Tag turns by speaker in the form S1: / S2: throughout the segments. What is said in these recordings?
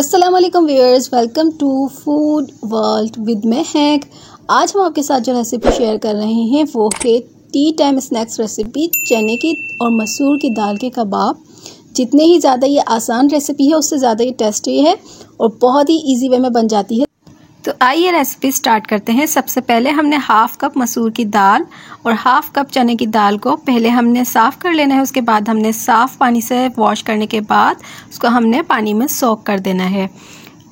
S1: अस्सलाम वालेकुम viewers, welcome to food world with Mahak. आज हम आपके साथ जो रेसिपी शेयर कर रहे हैं वो है टी टाइम स्नैक्स रेसिपी, चने की और मसूर की दाल के कबाब। जितने ही ज़्यादा ये आसान रेसिपी है उससे ज़्यादा ये टेस्टी है और बहुत ही इजी वे में बन जाती है। तो आइए रेसिपी स्टार्ट करते हैं। सबसे पहले हमने हाफ कप मसूर की दाल और हाफ कप चने की दाल को पहले हमने साफ़ कर लेना है। उसके बाद हमने साफ़ पानी से वॉश करने के बाद उसको हमने पानी में सोक कर देना है।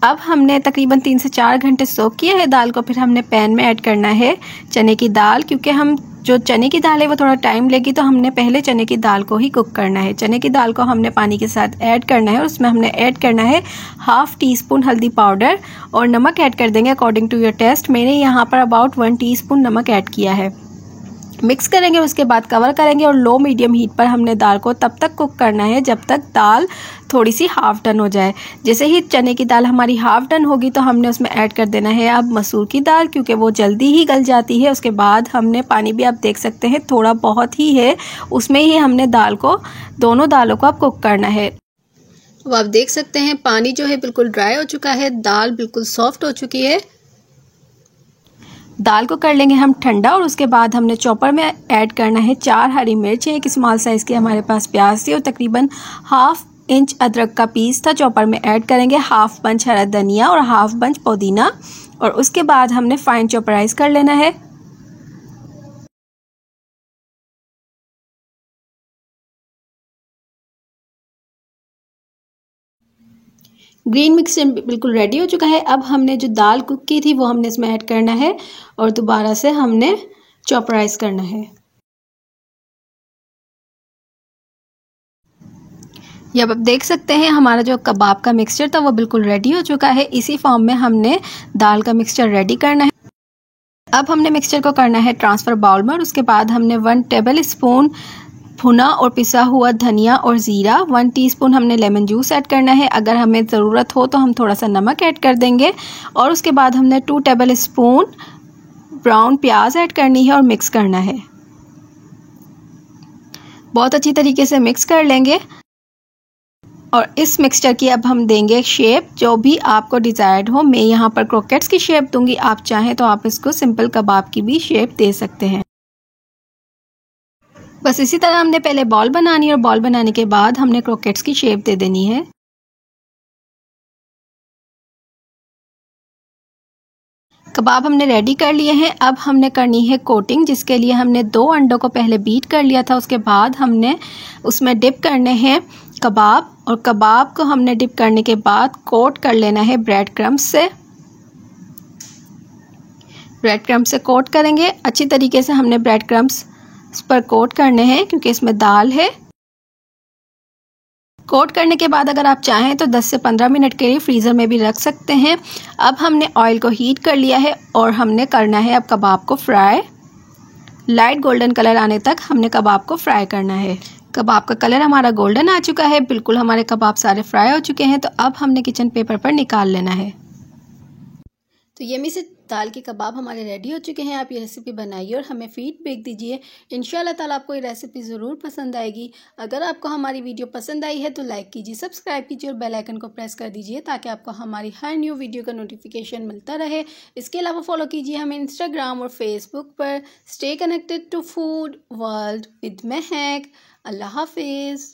S1: अब हमने तकरीबन 3 से 4 घंटे सोक किया है दाल को। फिर हमने पैन में ऐड करना है चने की दाल। क्योंकि हम जो चने की दाल है वो थोड़ा टाइम लेगी, तो हमने पहले चने की दाल को ही कुक करना है। चने की दाल को हमने पानी के साथ ऐड करना है और उसमें हमने ऐड करना है हाफ़ टी स्पून हल्दी पाउडर और नमक ऐड कर देंगे अकॉर्डिंग टू योर टेस्ट। मैंने यहाँ पर अबाउट 1 टीस्पून नमक ऐड किया है। मिक्स करेंगे, उसके बाद कवर करेंगे और लो मीडियम हीट पर हमने दाल को तब तक कुक करना है जब तक दाल थोड़ी सी हाफ डन हो जाए। जैसे ही चने की दाल हमारी हाफ डन होगी तो हमने उसमें ऐड कर देना है अब मसूर की दाल, क्योंकि वो जल्दी ही गल जाती है। उसके बाद हमने पानी भी आप देख सकते हैं थोड़ा बहुत ही है, उसमें ही हमने दाल को दोनों दालों को अब कुक करना है। तो आप देख सकते हैं पानी जो है बिल्कुल ड्राई हो चुका है, दाल बिल्कुल सॉफ्ट हो चुकी है। दाल को कर लेंगे हम ठंडा और उसके बाद हमने चॉपर में ऐड करना है 4 हरी मिर्च, एक स्मॉल साइज़ की हमारे पास प्याज थी और तकरीबन हाफ इंच अदरक का पीस था। चॉपर में ऐड करेंगे हाफ बंच हरा धनिया और हाफ बंच पुदीना और उसके बाद हमने फाइन चॉपराइज कर लेना है। ग्रीन मिक्सचर बिल्कुल रेडी हो चुका है। अब हमने जो दाल कुक की थी वो हमने इसमें ऐड करना है और दोबारा से हमने चॉपराइज करना है। ये अब आप देख सकते हैं हमारा जो कबाब का मिक्सचर था वो बिल्कुल रेडी हो चुका है। इसी फॉर्म में हमने दाल का मिक्सचर रेडी करना है। अब हमने मिक्सचर को करना है ट्रांसफ़र बाउल में और उसके बाद हमने 1 टेबल स्पून भुना और पिसा हुआ धनिया और ज़ीरा, 1 टीस्पून हमने लेमन जूस ऐड करना है। अगर हमें ज़रूरत हो तो हम थोड़ा सा नमक ऐड कर देंगे और उसके बाद हमने 2 टेबल स्पून ब्राउन प्याज ऐड करनी है और मिक्स करना है। बहुत अच्छी तरीके से मिक्स कर लेंगे और इस मिक्सचर की अब हम देंगे शेप जो भी आपको डिज़ायर्ड हो। मैं यहाँ पर क्रोकेट्स की शेप दूंगी, आप चाहें तो आप इसको सिंपल कबाब की भी शेप दे सकते हैं। बस इसी तरह हमने पहले बॉल बनानी है और बॉल बनाने के बाद हमने क्रोकेट्स की शेप दे देनी है। कबाब हमने रेडी कर लिए हैं। अब हमने करनी है कोटिंग, जिसके लिए हमने 2 अंडों को पहले बीट कर लिया था। उसके बाद हमने उसमें डिप करने हैं कबाब और कबाब को हमने डिप करने के बाद कोट कर लेना है ब्रेड क्रम्स से। ब्रेड क्रम्स से कोट करेंगे। अच्छी तरीके से हमने ब्रेड क्रम्स पर कोट करने हैं क्योंकि इसमें दाल है। कोट करने के बाद अगर आप चाहें तो 10 से 15 मिनट के लिए फ्रीज़र में भी रख सकते हैं। अब हमने ऑयल को हीट कर लिया है और हमने करना है अब कबाब को फ्राई। लाइट गोल्डन कलर आने तक हमने कबाब को फ्राई करना है। कबाब का कलर हमारा गोल्डन आ चुका है, बिल्कुल हमारे कबाब सारे फ्राई हो चुके हैं। तो अब हमने किचन पेपर पर निकाल लेना है। तो यम्मी से दाल के कबाब हमारे रेडी हो चुके हैं। आप ये रेसिपी बनाइए और हमें फीडबैक दीजिए। इंशाल्लाह ताला आपको ये रेसिपी ज़रूर पसंद आएगी। अगर आपको हमारी वीडियो पसंद आई है तो लाइक कीजिए, सब्सक्राइब कीजिए और बेल आइकन को प्रेस कर दीजिए ताकि आपको हमारी हर न्यू वीडियो का नोटिफिकेशन मिलता रहे। इसके अलावा फॉलो कीजिए हमें इंस्टाग्राम और फेसबुक पर। Stay connected to food world with Mahak. अल्लाह हाफिज़।